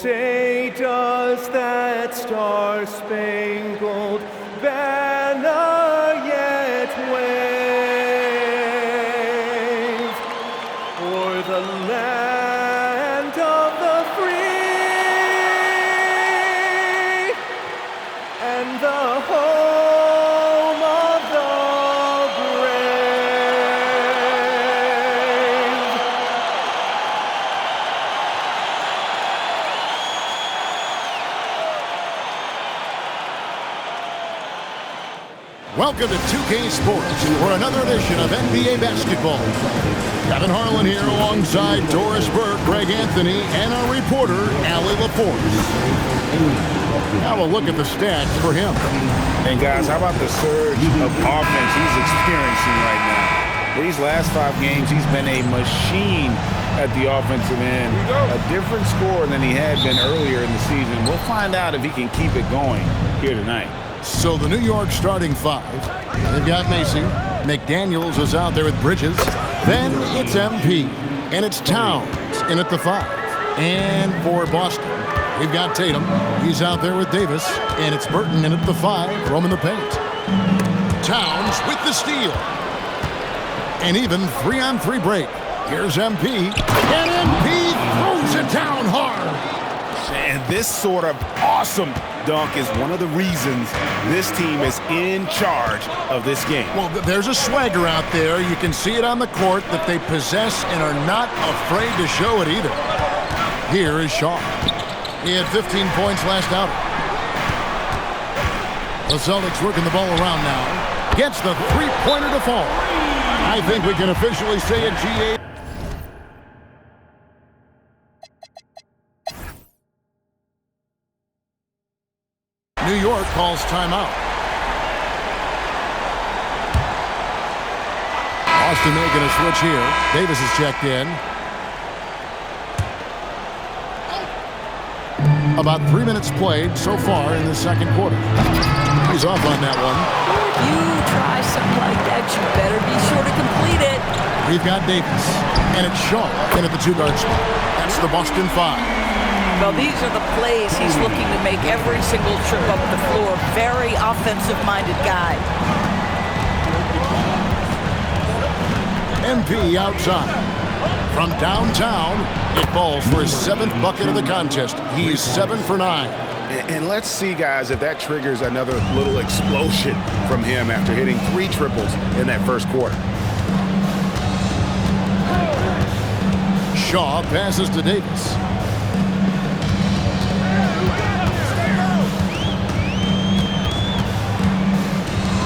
say, does that star-spangled banner yet wave o'er the land of the free and the home of the brave? Welcome to 2K Sports for another edition of NBA basketball. Kevin Harlan here alongside Doris Burke, Greg Anthony, and our reporter, Allie LaForce. Now we'll look at the stats for him. And guys, how about the surge of offense he's experiencing right now? These last 5 games, he's been a machine at the offensive end. A different score than he had been earlier in the season. We'll find out if he can keep it going here tonight. So the New York starting 5. They've got Macy. McDaniels is out there with Bridges. Then it's MP. And it's Towns in at the 5. And for Boston, we've got Tatum. He's out there with Davis. And it's Burton in at the 5, roaming the paint. Towns with the steal. And even 3-on-3 break. Here's MP. And MP throws it down hard. And this sort of awesome dunk is one of the reasons this team is in charge of this game. Well, there's a swagger out there. You can see it on the court that they possess and are not afraid to show it either. Here is Shaw. He had 15 points last outing. The Celtics working the ball around now. Gets the three-pointer to fall. I think we can officially say it, GA. New York calls timeout. Boston making a switch here. Davis is checked in. About 3 minutes played so far in the second quarter. He's off on that one. If you try something like that, you better be sure to complete it. We've got Davis. And it's Shaw in at the 2-guard spot. That's the Boston 5. Well, these are the plays he's looking to make every single trip up the floor. Very offensive-minded guy. MP outside. From downtown, it falls for his 7th bucket of the contest. He's 7 for 9. And let's see, guys, if that triggers another little explosion from him after hitting 3 triples in that first quarter. Shaw passes to Davis.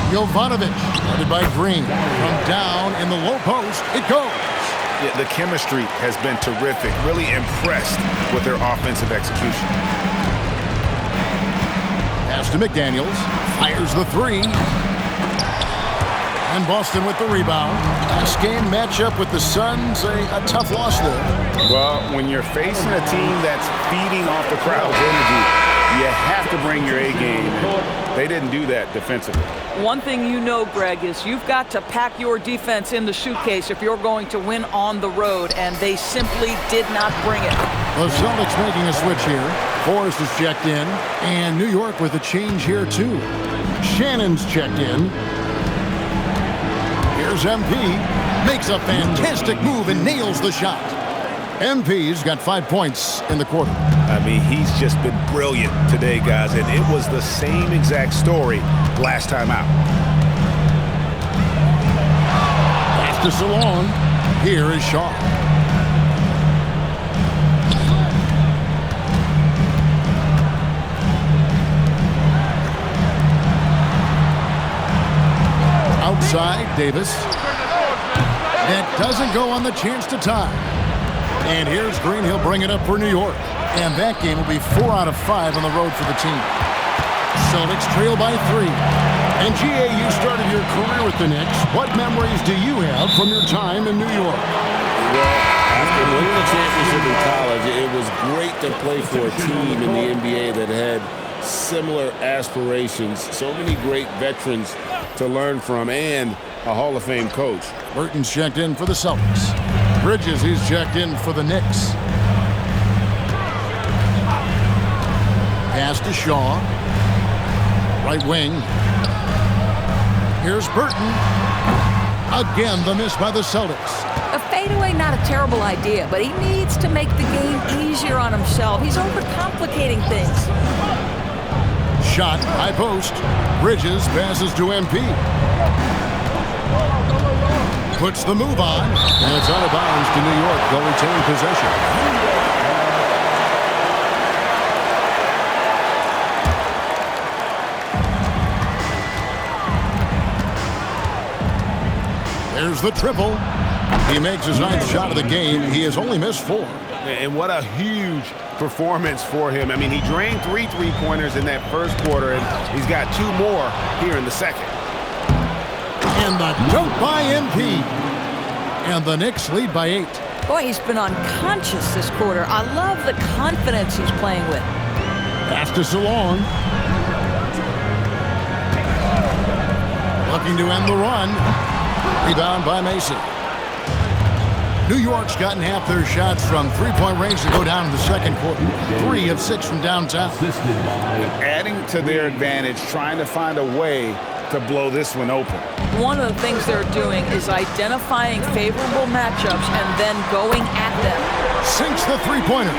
Jovanovic, guarded by Green. From down in the low post, it goes. Yeah, the chemistry has been terrific. Really impressed with their offensive execution. Pass to McDaniels. Fires the 3. And Boston with the rebound. Last game matchup with the Suns, a tough loss there. Well, when you're facing a team that's feeding off the crowd's energy, you have to bring your A game. They didn't do that defensively. One thing you know, Greg, is you've got to pack your defense in the suitcase if you're going to win on the road, and they simply did not bring it. The Celtics making a switch here. Forrest is checked in, and New York with a change here, too. Shannon's checked in. Here's MP. Makes a fantastic move and nails the shot. MP's got 5 points in the quarter. I mean, he's just been brilliant today, guys, and it was the same exact story last time out. Pass to Salon. Here is Shaw. Outside, Davis. That doesn't go on the chance to tie. And here's Green. He'll bring it up for New York. And that game will be 4 out of 5 on the road for the team. Celtics trail by 3. And GA, you started your career with the Knicks. What memories do you have from your time in New York? Well, after winning the championship in college, it was great to play for a team in the NBA that had similar aspirations. So many great veterans to learn from, and a Hall of Fame coach. Burton's checked in for the Celtics. Bridges, he's checked in for the Knicks. Pass to Shaw. Right wing. Here's Burton. Again, the miss by the Celtics. A fadeaway, not a terrible idea, but he needs to make the game easier on himself. He's overcomplicating things. Shot, high post. Bridges passes to MP. Puts the move on, and it's out of bounds to New York. They'll retain possession. There's the triple. He makes his ninth shot of the game. He has only missed 4. And what a huge performance for him. I mean, he drained 3 3-pointers in that first quarter, and he's got 2 more here in the second. And the dunk by MP. And the Knicks lead by 8. Boy, he's been unconscious this quarter. I love the confidence he's playing with. Pass to Salong. Looking to end the run. Rebound by Mason. New York's gotten half their shots from three-point range to go down in the second quarter. 3 of 6 from downtown. Adding to their advantage, trying to find a way to blow this one open. One of the things they're doing is identifying favorable matchups and then going at them. Sinks the three-pointer.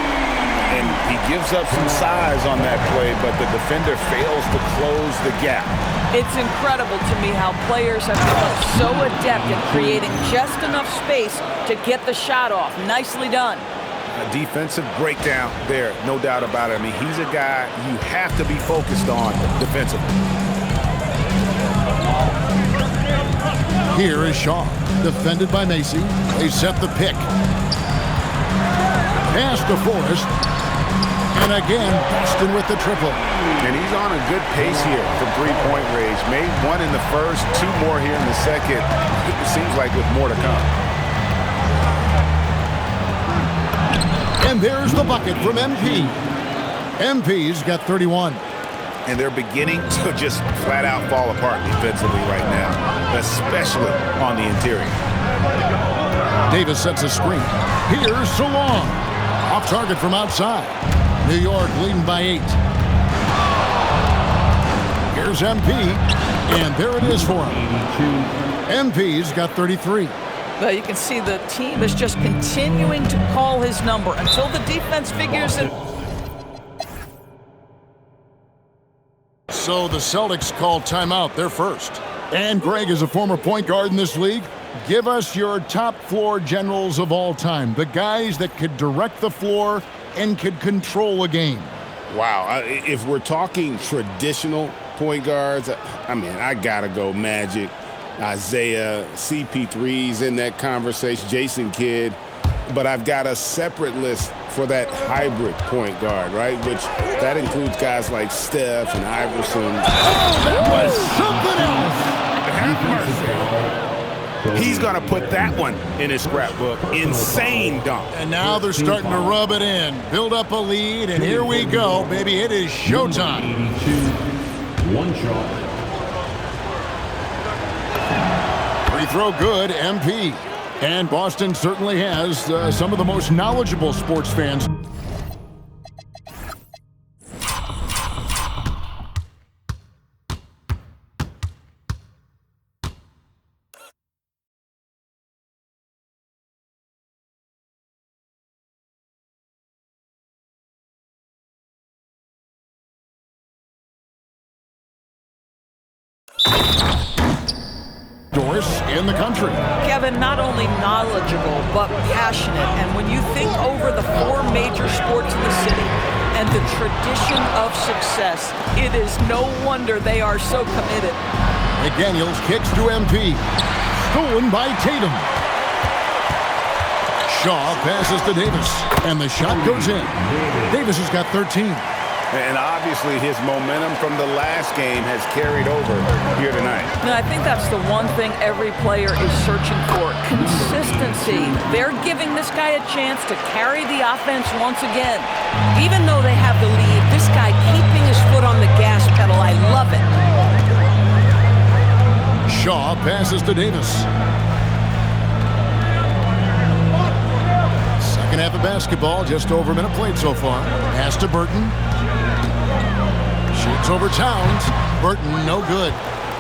And he gives up some size on that play, but the defender fails to close the gap. It's incredible to me how players have become so adept at creating just enough space to get the shot off. Nicely done. A defensive breakdown there, no doubt about it. I mean, he's a guy you have to be focused on defensively. Here is Shaw, defended by Macy. They set the pick. Pass to Forrest. And again, Boston with the triple. And he's on a good pace here from three-point range. Made 1 in the first, 2 more here in the second. It seems like with more to come. And there's the bucket from MP. MP's got 31. And they're beginning to just flat out fall apart defensively right now, especially on the interior. Davis sets a screen. Here's Salong. Off target from outside. New York leading by 8. Here's MP. And there it is for him. MP's got 33. Well, you can see the team is just continuing to call his number until the defense figures it. So the Celtics call timeout. They're first. And Greg is a former point guard in this league. Give us your top floor generals of all time. The guys that could direct the floor and could control a game. Wow. If we're talking traditional point guards, I mean, I got to go Magic, Isaiah, CP3's in that conversation, Jason Kidd. But I've got a separate list for that hybrid point guard, right? Which that includes guys like Steph and Iverson. Oh, that was something else. He's going to put that one in his scrapbook. Insane dunk. And now they're starting to rub it in. Build up a lead, and here we go, baby. It is showtime. 1 shot. Free throw good, MP. And Boston certainly has some of the most knowledgeable sports fans. Doris in the country. Kevin, not only knowledgeable, but passionate. And when you think over the 4 major sports in the city and the tradition of success, it is no wonder they are so committed. McDaniels kicks to MP. Stolen by Tatum. Shaw passes to Davis. And the shot goes in. Davis has got 13. And obviously his momentum from the last game has carried over here tonight. And I think that's the one thing every player is searching for, consistency. They're giving this guy a chance to carry the offense once again. Even though they have the lead, this guy keeping his foot on the gas pedal, I love it. Shaw passes to Davis. Second half of basketball, just over a minute played so far. Pass to Burton. Shoots over Towns. Burton, no good.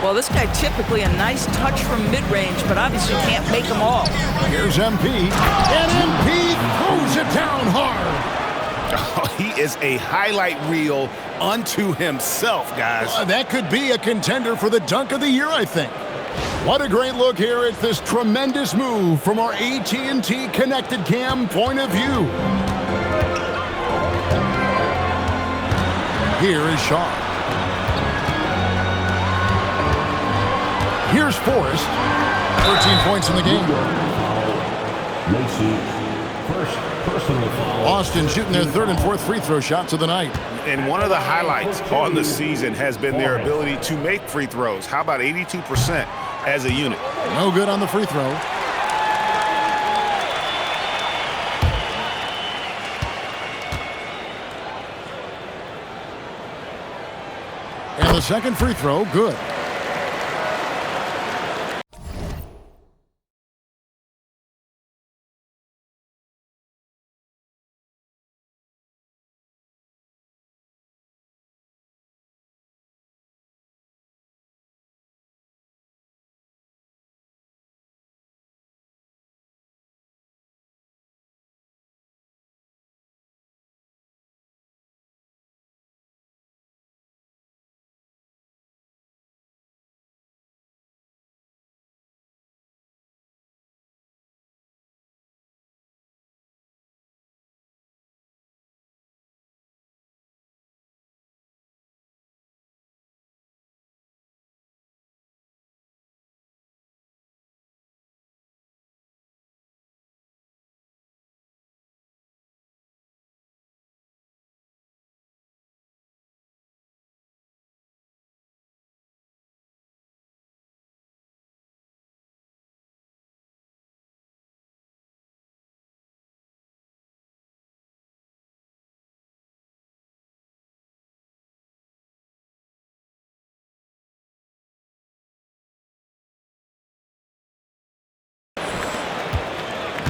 Well, this guy typically a nice touch from mid-range, but obviously can't make them all. Here's MP. And MP throws it down hard. Oh, he is a highlight reel unto himself, guys. That could be a contender for the dunk of the year, I think. What a great look here at this tremendous move from our AT&T Connected Cam point of view. Here is Shaw. Here's Forrest. 13 points in the game. Lacey, first personal foul. Austin shooting their third and fourth free throw shots of the night. And one of the highlights on the season has been their ability to make free throws. How about 82% as a unit? No good on the free throw. And the second free throw, good.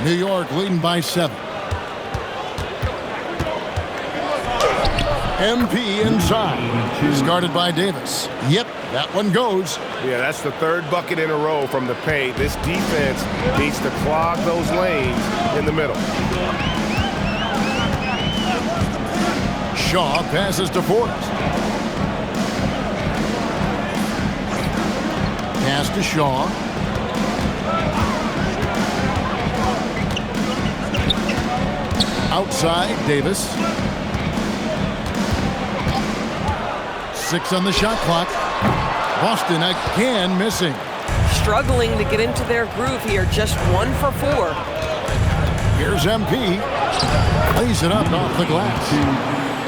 New York leading by 7. MP inside. He's guarded by Davis. Yep, that one goes. Yeah, that's the third bucket in a row from the paint. This defense needs to clog those lanes in the middle. Shaw passes to Forrest. Pass to Shaw. Outside, Davis. 6 on the shot clock. Boston again missing. Struggling to get into their groove here, just 1 for 4. Here's MP. Lays it up off the glass.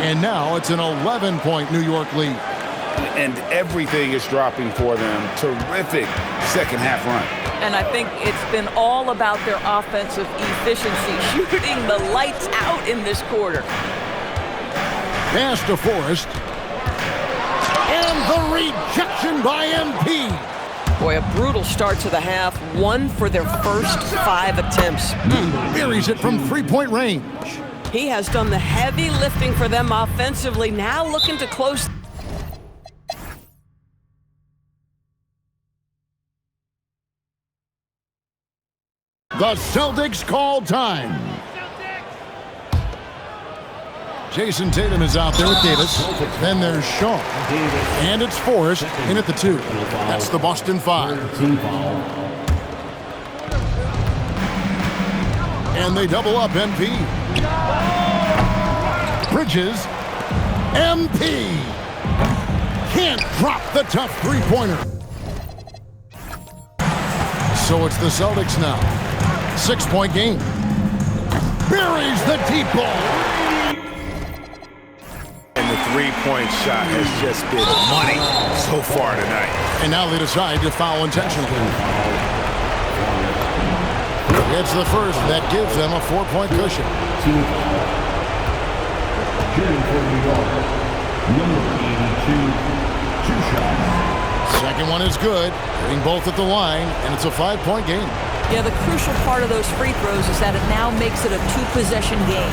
And now it's an 11-point New York lead. And everything is dropping for them. Terrific second half run. And I think it's been all about their offensive efficiency, shooting the lights out in this quarter. Pass to Forrest. And the rejection by MP. Boy, a brutal start to the half. 1 for their first 5 attempts. Buries it from three-point range. He has done the heavy lifting for them offensively. Now looking to close. The Celtics call time. Jason Tatum is out there with Davis. Then there's Shaw. And it's Forrest in at the 2. That's the Boston 5. And they double up MP. Bridges. MP. Can't drop the tough three-pointer. So it's the Celtics now. 6-point game. Buries the deep ball. And the three-point shot has just been money so far tonight. And now they decide to foul intentionally. It's the first that gives them a 4-point cushion. Shooting for New York, number 82, 2 shots. Second one is good. Hitting both at the line, and it's a 5-point game. Yeah, the crucial part of those free throws is that it now makes it a two-possession game.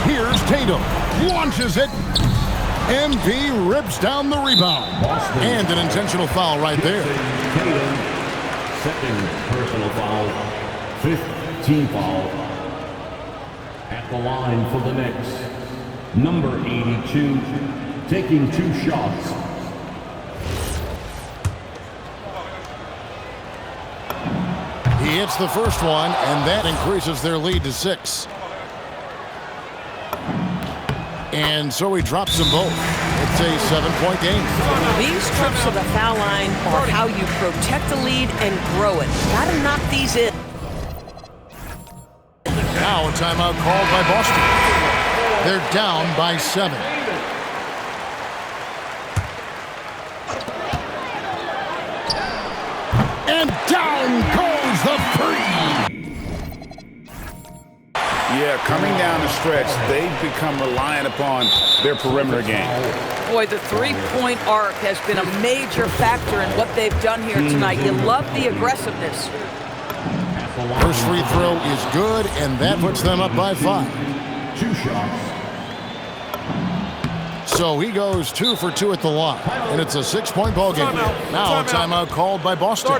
Here's Tatum. Launches it. MP rips down the rebound. And an intentional foul right there. Tatum, second personal foul, fifth team foul. At the line for the Knicks, number 82, taking 2 shots. He hits the first one, and that increases their lead to 6. And so he drops them both. It's a 7-point game. These trips to the foul line are how you protect the lead and grow it. Gotta knock these in. Now a timeout called by Boston. They're down by 7. And down goes the three. Yeah, coming down the stretch, they've become reliant upon their perimeter game. Boy, the three-point arc has been a major factor in what they've done here tonight. You love the aggressiveness. First free throw is good, and that puts them up by 5. 2 shots. So he goes 2 for 2 at the line, and it's a 6-point ball game. Now a timeout called by Boston.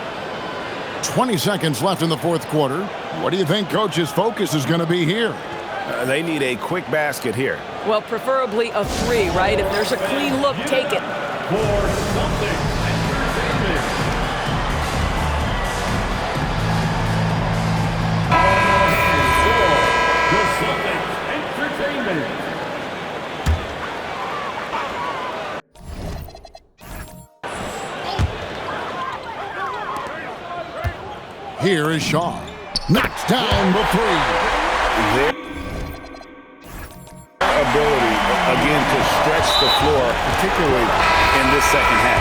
20 seconds left in the fourth quarter. What do you think coach's focus is going to be here? They need a quick basket here. Well, preferably a 3, right? If there's a clean look, take it. For Celtics Entertainment. The Celtics Entertainment. Here is Shaw. Knocks down the 3. Their ability, again, to stretch the floor, particularly in this second half.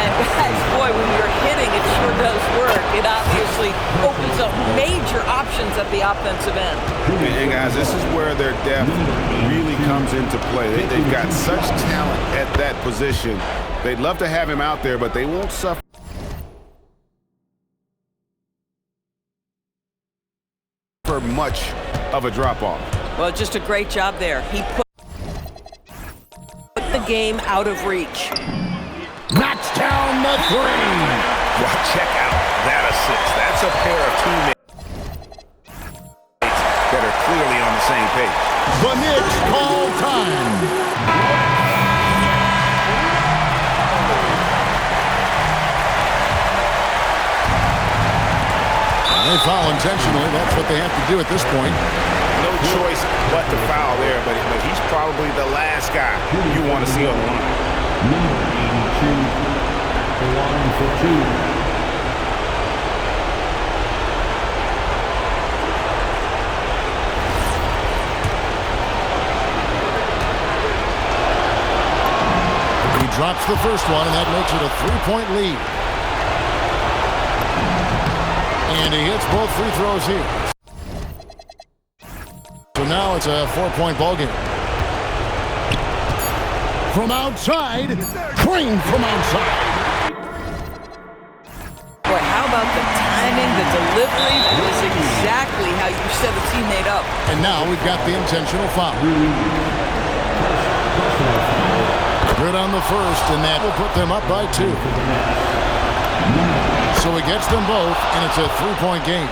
And guys, boy, when you're hitting, it sure does work. It obviously opens up major options at the offensive end. And guys, this is where their depth really comes into play. They've got such talent at that position. They'd love to have him out there, but they won't suffer much of a drop-off. Well, just a great job there. He put the game out of reach. Knocks down the 3. Well, check out that assist. That's a pair of teammates that are clearly on the same page. The Knicks call time. They foul intentionally. That's what they have to do at this point. No choice but to foul there, but he's probably the last guy you want to see on the line. Number 82, at the line for 2. He drops the first one, and that makes it a 3-point lead. And he hits both free throws here. So now it's a 4-point ball game. From outside, Green from outside. Boy, how about the timing, the delivery? That is exactly how you set a teammate up. And now we've got the intentional foul. Good on the first, and that will put them up by 2. So he gets them both, and it's a 3-point game.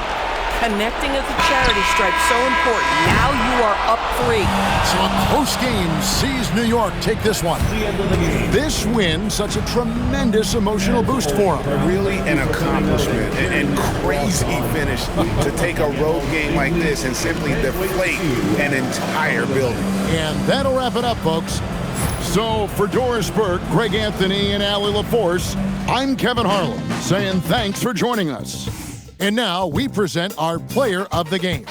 Connecting at the charity stripe, so important. Now you are up 3. So a close game sees New York take this one. This win, such a tremendous emotional boost for them. Really an accomplishment and crazy finish to take a road game like this and simply deflate an entire building. And that'll wrap it up, folks. So for Doris Burke, Greg Anthony, and Allie LaForce, I'm Kevin Harlan saying thanks for joining us. And now we present our player of the game.